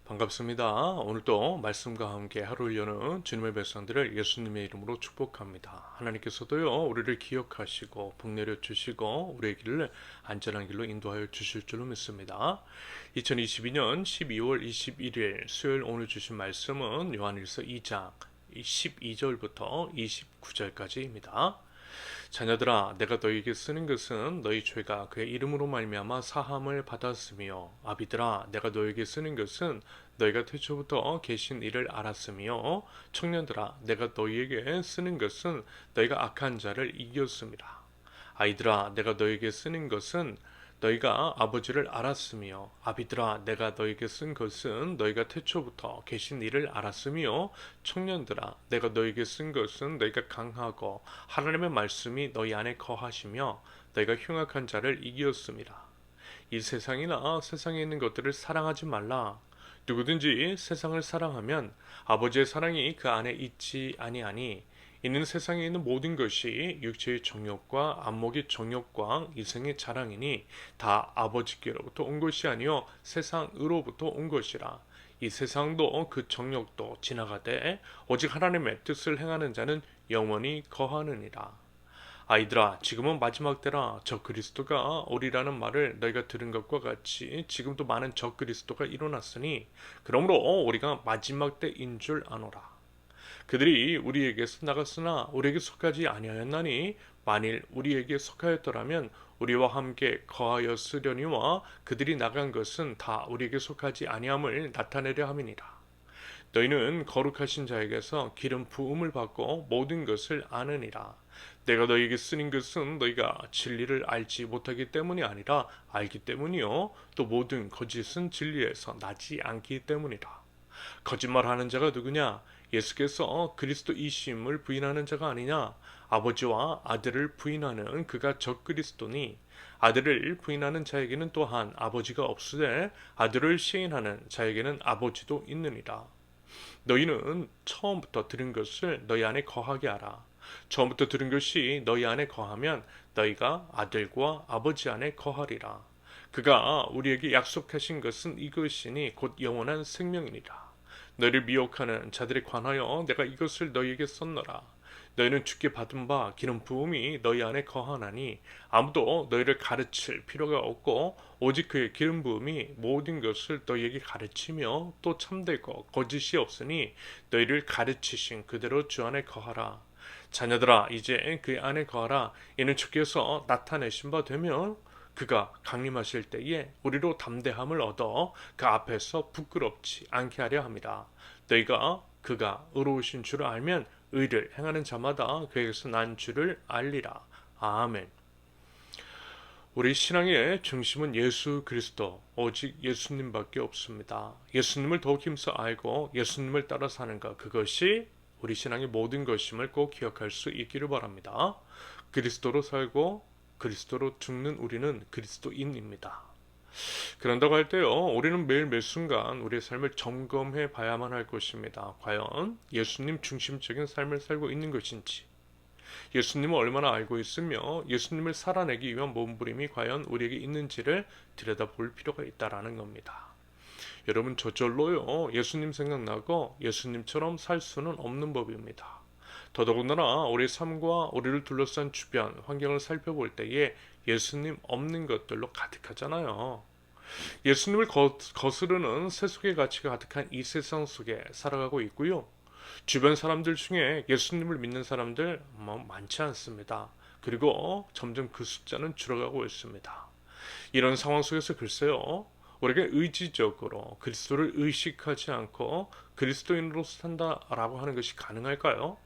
반갑습니다. 오늘도 말씀과 함께 하루를 여는 주님의 백성들을 예수님의 이름으로 축복합니다. 하나님께서도요, 우리를 기억하시고 복 내려 주시고 우리의 길을 안전한 길로 인도하여 주실 줄로 믿습니다. 2022년 12월 21일 수요일 오늘 주신 말씀은 요한일서 2장 12절부터 29절까지입니다. 자녀들아, 내가 너희에게 쓰는 것은 너희 죄가 그의 이름으로 말미암아 사함을 받았으며, 아비들아, 내가 너희에게 쓰는 것은 너희가 태초부터 계신 이를 알았으며, 청년들아, 내가 너희에게 쓰는 것은 너희가 악한 자를 이겼습니다. 아이들아, 내가 너희에게 쓰는 것은 너희가 아버지를 알았으며, 아비들아, 내가 너희에게 쓴 것은 너희가 태초부터 계신 이를 알았으며, 청년들아, 내가 너희에게 쓴 것은 너희가 강하고 하나님의 말씀이 너희 안에 거하시며 너희가 흉악한 자를 이기었습니다. 이 세상이나 세상에 있는 것들을 사랑하지 말라. 누구든지 세상을 사랑하면 아버지의 사랑이 그 안에 있지 아니하니, 이는 세상에 있는 모든 것이 육체의 정욕과 안목의 정욕과 이생의 자랑이니 다 아버지께로부터 온 것이 아니요 세상으로부터 온 것이라. 이 세상도 그 정욕도 지나가되 오직 하나님의 뜻을 행하는 자는 영원히 거하느니라. 아이들아, 지금은 마지막 때라. 저 그리스도가 오리라는 말을 너희가 들은 것과 같이 지금도 많은 저 그리스도가 일어났으니, 그러므로 우리가 마지막 때인 줄 아노라. 그들이 우리에게서 나갔으나 우리에게 속하지 아니하였나니, 만일 우리에게 속하였더라면 우리와 함께 거하였으려니와 그들이 나간 것은 다 우리에게 속하지 아니함을 나타내려 함이니라. 너희는 거룩하신 자에게서 기름 부음을 받고 모든 것을 아느니라. 내가 너희에게 쓰는 것은 너희가 진리를 알지 못하기 때문이 아니라 알기 때문이요, 또 모든 거짓은 진리에서 나지 않기 때문이라. 거짓말하는 자가 누구냐? 예수께서 그리스도이심을 부인하는 자가 아니냐? 아버지와 아들을 부인하는 그가 적그리스도니, 아들을 부인하는 자에게는 또한 아버지가 없으되 아들을 시인하는 자에게는 아버지도 있느니라. 너희는 처음부터 들은 것을 너희 안에 거하게 하라. 처음부터 들은 것이 너희 안에 거하면 너희가 아들과 아버지 안에 거하리라. 그가 우리에게 약속하신 것은 이것이니 곧 영원한 생명이니라. 너희를 미혹하는 자들에 관하여 내가 이것을 너희에게 썼노라. 너희는 주께 받은 바 기름 부음이 너희 안에 거하나니, 아무도 너희를 가르칠 필요가 없고 오직 그의 기름 부음이 모든 것을 너희에게 가르치며 또 참되고 거짓이 없으니 너희를 가르치신 그대로 주 안에 거하라. 자녀들아, 이제 그 안에 거하라. 이는 주께서 나타내신 바 되면 그가 강림하실 때에 우리로 담대함을 얻어 그 앞에서 부끄럽지 않게 하려 함이라. 너희가 그가 의로우신 줄을 알면 의를 행하는 자마다 그에게서 난 줄을 알리라. 아멘. 우리 신앙의 중심은 예수 그리스도, 오직 예수님밖에 없습니다. 예수님을 더욱 힘써 알고 예수님을 따라 사는 것, 그것이 우리 신앙의 모든 것임을 꼭 기억할 수 있기를 바랍니다. 그리스도로 살고 그리스도로 죽는 우리는 그리스도인입니다. 그런다고 할 때요, 우리는 매일 매 순간 우리의 삶을 점검해 봐야만 할 것입니다. 과연 예수님 중심적인 삶을 살고 있는 것인지, 예수님을 얼마나 알고 있으며 예수님을 살아내기 위한 몸부림이 과연 우리에게 있는지를 들여다볼 필요가 있다라는 겁니다. 여러분, 저절로요, 예수님 생각나고 예수님처럼 살 수는 없는 법입니다. 더더군다나 우리 삶과 우리를 둘러싼 주변 환경을 살펴볼 때에 예수님 없는 것들로 가득하잖아요. 예수님을 거스르는 세속의 가치가 가득한 이 세상 속에 살아가고 있고요. 주변 사람들 중에 예수님을 믿는 사람들 많지 않습니다. 그리고 점점 그 숫자는 줄어가고 있습니다. 이런 상황 속에서 글쎄요, 우리가 의지적으로 그리스도를 의식하지 않고 그리스도인으로 산다라고 하는 것이 가능할까요?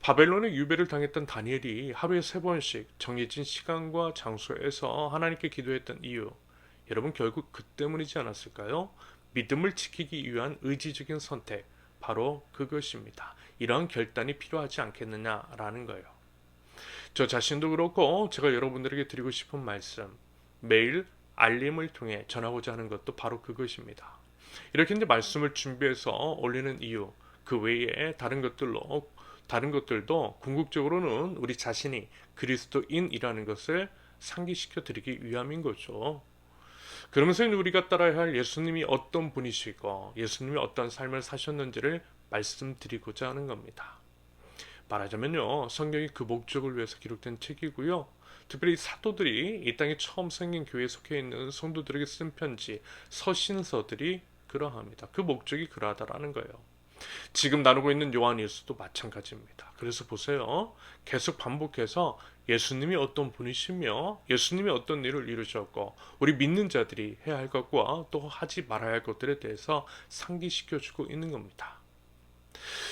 바벨론의 유배를 당했던 다니엘이 하루에 3번씩 정해진 시간과 장소에서 하나님께 기도했던 이유, 여러분, 결국 그 때문이지 않았을까요? 믿음을 지키기 위한 의지적인 선택, 바로 그것입니다. 이러한 결단이 필요하지 않겠느냐라는 거예요. 저 자신도 그렇고 제가 여러분들에게 드리고 싶은 말씀, 매일 알림을 통해 전하고자 하는 것도 바로 그것입니다. 이렇게 이제 말씀을 준비해서 올리는 이유, 그 외에 다른 것들도 궁극적으로는 우리 자신이 그리스도인이라는 것을 상기시켜 드리기 위함인 거죠. 그러면서 우리가 따라야 할 예수님이 어떤 분이시고 예수님이 어떤 삶을 사셨는지를 말씀드리고자 하는 겁니다. 말하자면요, 성경이 그 목적을 위해서 기록된 책이고요. 특별히 사도들이 이 땅에 처음 생긴 교회에 속해 있는 성도들에게 쓴 편지, 서신서들이 그러합니다. 그 목적이 그러하다라는 거예요. 지금 나누고 있는 요한일서도 마찬가지입니다. 그래서 보세요. 계속 반복해서 예수님이 어떤 분이시며 예수님이 어떤 일을 이루셨고 우리 믿는 자들이 해야 할 것과 또 하지 말아야 할 것들에 대해서 상기시켜주고 있는 겁니다.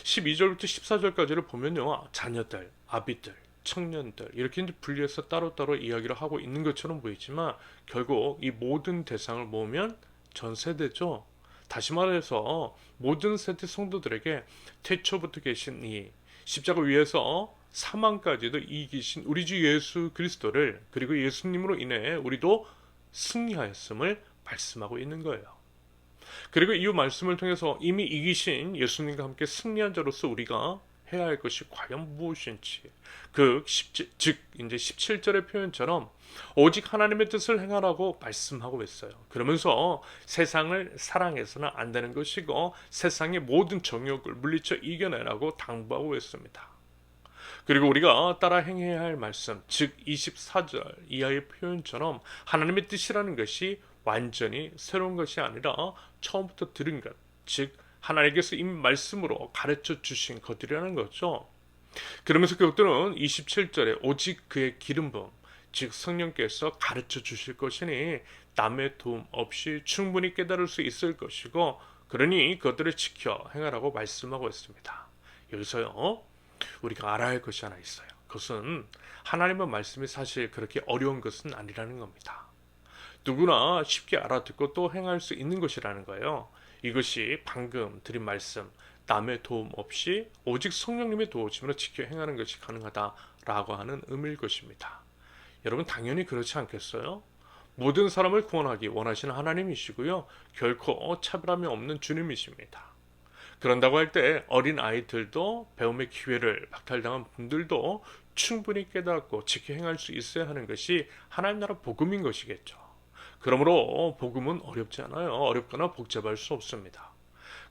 12절부터 14절까지를 보면요. 자녀들, 아비들, 청년들 이렇게 이제 분리해서 따로따로 이야기를 하고 있는 것처럼 보이지만 결국 이 모든 대상을 모으면 전 세대죠. 다시 말해서 모든 세대 성도들에게 태초부터 계신 이 십자가 위에서 사망까지도 이기신 우리 주 예수 그리스도를 그리고 예수님으로 인해 우리도 승리하였음을 말씀하고 있는 거예요. 그리고 이 말씀을 통해서 이미 이기신 예수님과 함께 승리한 자로서 우리가 해야 할 것이 과연 무엇인지 즉 이제 17절의 표현처럼 오직 하나님의 뜻을 행하라고 말씀하고 있어요. 그러면서 세상을 사랑해서는 안 되는 것이고 세상의 모든 정욕을 물리쳐 이겨내라고 당부하고 있습니다. 그리고 우리가 따라 행해야 할 말씀, 즉 24절 이하의 표현처럼 하나님의 뜻이라는 것이 완전히 새로운 것이 아니라 처음부터 들은 것, 즉 하나님께서 이미 말씀으로 가르쳐 주신 것들이라는 거죠. 그러면서 그것들은 27절에 오직 그의 기름 부음, 즉 성령께서 가르쳐 주실 것이니 남의 도움 없이 충분히 깨달을 수 있을 것이고 그러니 그것들을 지켜 행하라고 말씀하고 있습니다. 여기서요. 우리가 알아야 할 것이 하나 있어요. 그것은 하나님의 말씀이 사실 그렇게 어려운 것은 아니라는 겁니다. 누구나 쉽게 알아듣고 또 행할 수 있는 것이라는 거예요. 이것이 방금 드린 말씀, 남의 도움 없이 오직 성령님의 도우심으로 지켜 행하는 것이 가능하다라고 하는 의미일 것입니다. 여러분 당연히 그렇지 않겠어요? 모든 사람을 구원하기 원하시는 하나님이시고요. 결코 차별함이 없는 주님이십니다. 그런다고 할 때 어린 아이들도 배움의 기회를 박탈당한 분들도 충분히 깨닫고 지켜 행할 수 있어야 하는 것이 하나님 나라 복음인 것이겠죠. 그러므로 복음은 어렵지 않아요. 어렵거나 복잡할 수 없습니다.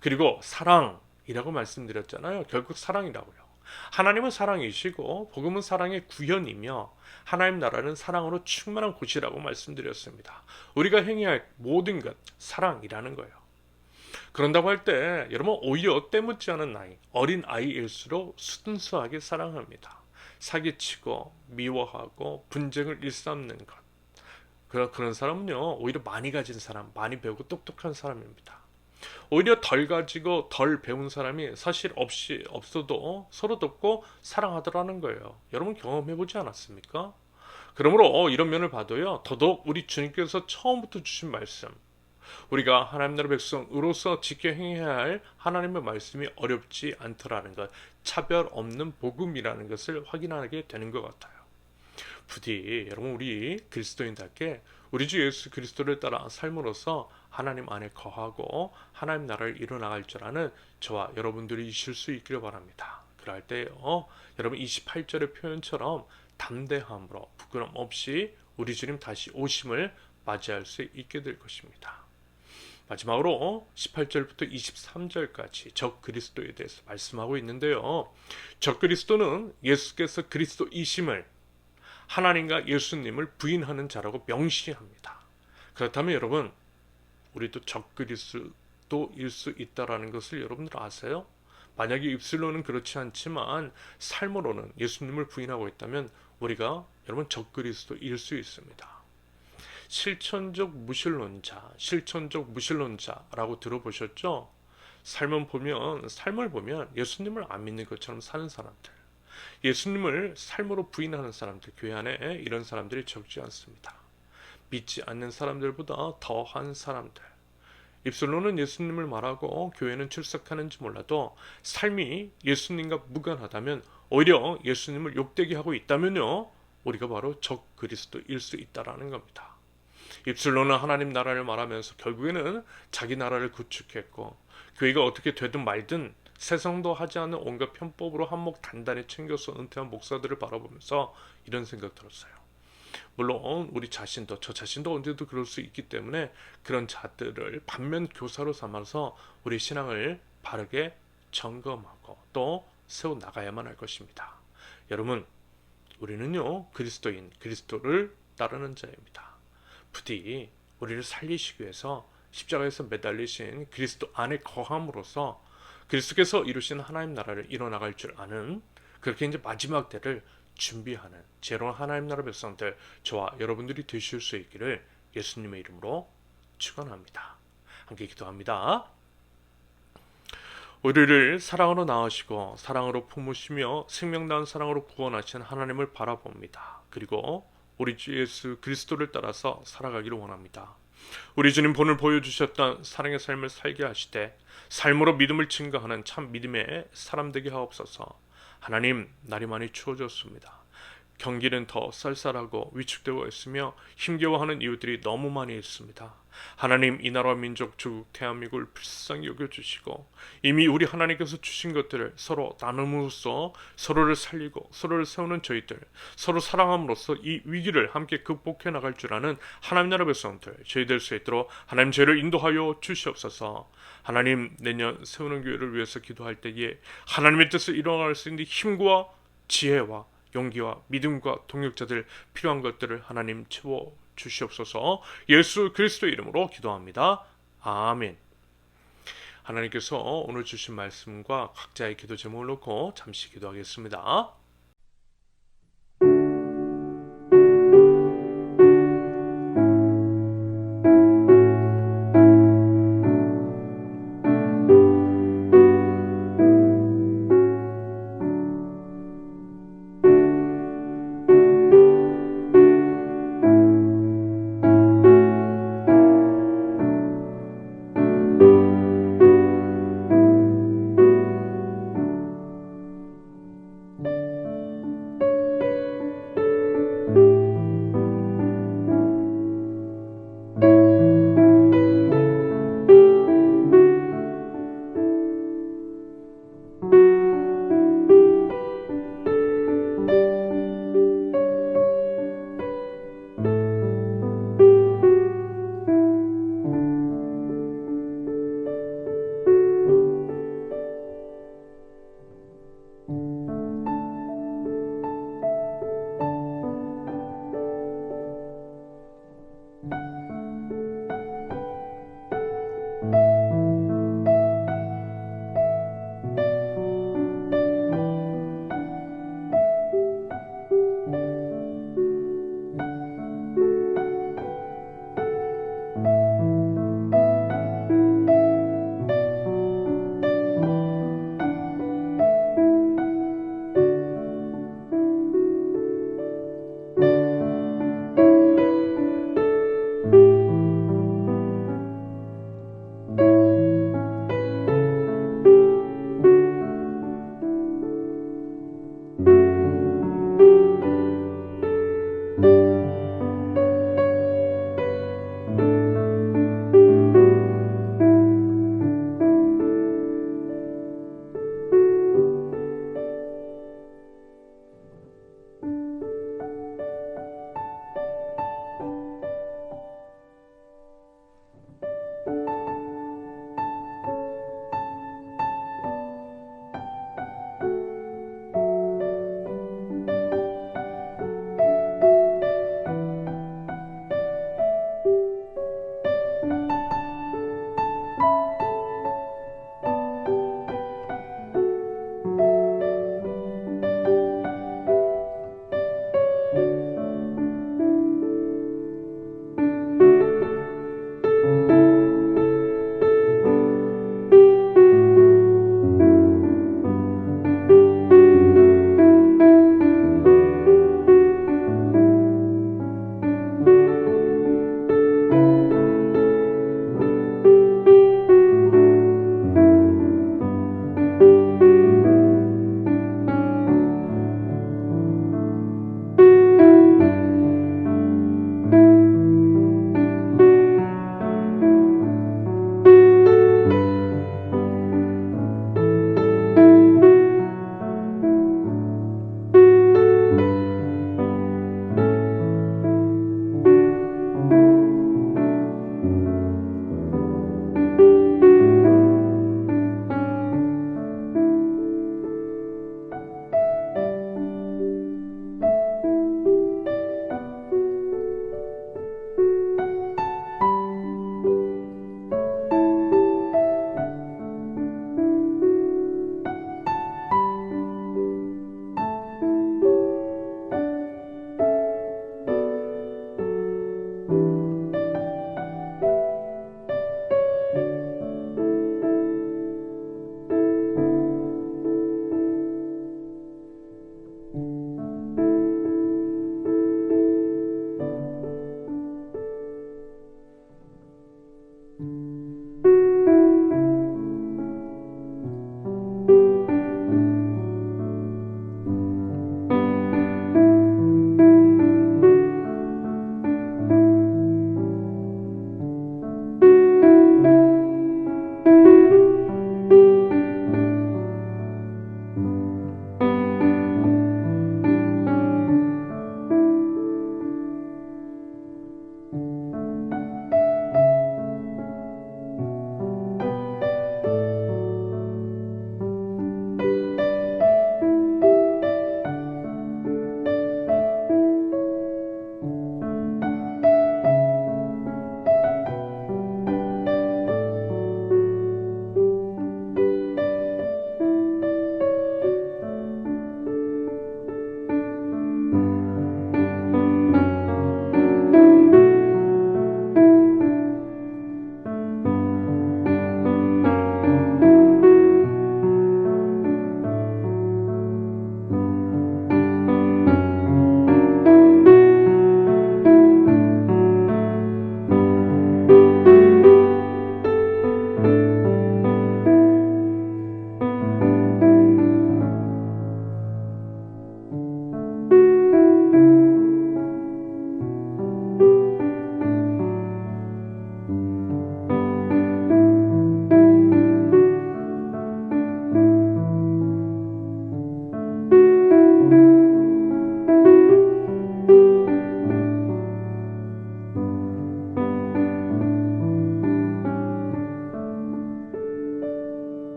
그리고 사랑이라고 말씀드렸잖아요. 결국 사랑이라고요. 하나님은 사랑이시고 복음은 사랑의 구현이며 하나님 나라는 사랑으로 충만한 곳이라고 말씀드렸습니다. 우리가 행해야 할 모든 것 사랑이라는 거예요. 그런다고 할 때 여러분 오히려 때묻지 않은 나이 어린 아이일수록 순수하게 사랑합니다. 사기치고 미워하고 분쟁을 일삼는 것 그런 사람은요 오히려 많이 가진 사람 많이 배우고 똑똑한 사람입니다. 오히려 덜 가지고 덜 배운 사람이 사실 없어도 서로 돕고 사랑하더라는 거예요. 여러분 경험해보지 않았습니까? 그러므로 이런 면을 봐도요 더더욱 우리 주님께서 처음부터 주신 말씀 우리가 하나님 나라 백성으로서 지켜 행해야 할 하나님의 말씀이 어렵지 않더라는 것, 차별 없는 복음이라는 것을 확인하게 되는 것 같아요. 부디 여러분 우리 그리스도인답게 우리 주 예수 그리스도를 따라 삶으로서 하나님 안에 거하고 하나님 나라를 이뤄나갈 줄 아는 저와 여러분들이 이실 수 있기를 바랍니다. 그럴 때 여러분 28절의 표현처럼 담대함으로 부끄럼 없이 우리 주님 다시 오심을 맞이할 수 있게 될 것입니다. 마지막으로 18절부터 23절까지 적 그리스도에 대해서 말씀하고 있는데요. 적 그리스도는 예수께서 그리스도이심을 하나님과 예수님을 부인하는 자라고 명시합니다. 그렇다면 여러분 우리도 적 그리스도일 수 있다라는 것을 여러분들 아세요? 만약에 입술로는 그렇지 않지만 삶으로는 예수님을 부인하고 있다면 우리가 여러분 적 그리스도일 수 있습니다. 실천적 무신론자라고 들어보셨죠? 삶을 보면 예수님을 안 믿는 것처럼 사는 사람들, 예수님을 삶으로 부인하는 사람들, 교회 안에 이런 사람들이 적지 않습니다. 믿지 않는 사람들보다 더한 사람들, 입술로는 예수님을 말하고 교회는 출석하는지 몰라도 삶이 예수님과 무관하다면 오히려 예수님을 욕되게 하고 있다면요, 우리가 바로 적 그리스도일 수 있다라는 겁니다. 입술로는 하나님 나라를 말하면서 결국에는 자기 나라를 구축했고 교회가 어떻게 되든 말든 세상도 하지 않는 온갖 편법으로 한몫 단단히 챙겨서 은퇴한 목사들을 바라보면서 이런 생각 들었어요. 물론 우리 자신도 저 자신도 언제도 그럴 수 있기 때문에 그런 자들을 반면 교사로 삼아서 우리 신앙을 바르게 점검하고 또 세워 나가야만 할 것입니다. 여러분, 우리는요 그리스도인 그리스도를 따르는 자입니다. 부디 우리를 살리시기 위해서 십자가에서 매달리신 그리스도 안에 거함으로써 그리스도께서 이루신 하나님 나라를 이뤄나갈 줄 아는, 그렇게 이제 마지막 때를 준비하는 제로한 하나님 나라 백성들, 저와 여러분들이 되실 수 있기를 예수님의 이름으로 축원합니다. 함께 기도합니다. 우리를 사랑으로 낳으시고 사랑으로 품으시며 생명다운 사랑으로 구원하신 하나님을 바라봅니다. 그리고 우리 주 예수 그리스도를 따라서 살아가기를 원합니다. 우리 주님 본을 보여주셨던 사랑의 삶을 살게 하시되 삶으로 믿음을 증거하는 참 믿음의 사람 되게 하옵소서. 하나님, 날이 많이 추워졌습니다. 경기는 더 쌀쌀하고 위축되어 있으며 힘겨워하는 이유들이 너무 많이 있습니다. 하나님, 이 나라와 민족 조국 대한민국을 불쌍히 여겨주시고 이미 우리 하나님께서 주신 것들을 서로 나눔으로써 서로를 살리고 서로를 세우는 저희들, 서로 사랑함으로써 이 위기를 함께 극복해 나갈 줄 아는 하나님 나라 백성들 저희 될 수 있도록 하나님 저희를 인도하여 주시옵소서. 하나님, 내년 세우는 교회를 위해서 기도할 때에 하나님의 뜻을 이뤄나갈 수 있는 힘과 지혜와 용기와 믿음과 동력자들 필요한 것들을 하나님 채워 주시옵소서. 예수 그리스도의 이름으로 기도합니다. 아멘. 하나님께서 오늘 주신 말씀과 각자의 기도 제목을 놓고 잠시 기도하겠습니다.